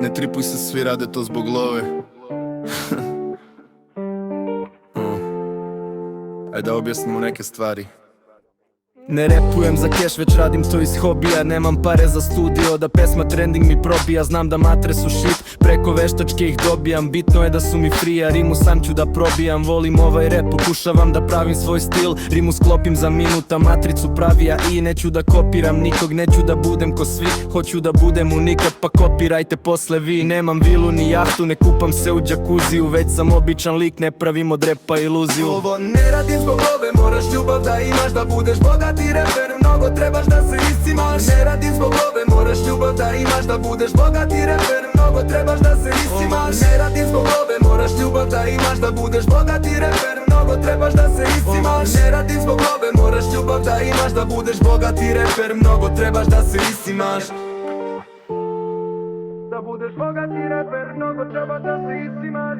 Ne tripuj se, svi rade to zbog love. Ajde da objasnimo neke stvari. Ne repujem za keš, već radim to iz hobija. Nemam pare za studio, da pesma trending mi probija. Znam da matre su shit, preko veštačke ih dobijam. Bitno je da su mi free, a rimu sam ću da probijam. Volim ovaj rap, pokušavam da pravim svoj stil. Rimu sklopim za minuta, matricu pravija i neću da kopiram nikog, neću da budem ko svi. Hoću da budem unikat, pa kopirajte posle vi. Nemam vilu ni jahtu, ne kupam se u džakuziju, već sam običan lik, ne pravim od repa iluziju. Ovo ne radim zbog love, moraš ljubav da imaš, da budeš bogati reper, mnogo trebaš da se iscimaš. Ne radim zbog love, moraš ljubav da imaš, da budeš bogati reper, mnogo trebaš da se iscimaš. Ne radim zbog love, moraš ljubav da imaš, da budeš bogati reper, mnogo trebaš da se iscimaš. Ne radim zbog love, moraš ljubav da imaš, da budeš bogati reper, mnogo trebaš da se iscimaš. Da budeš bogati reper, mnogo trebaš da se iscimaš.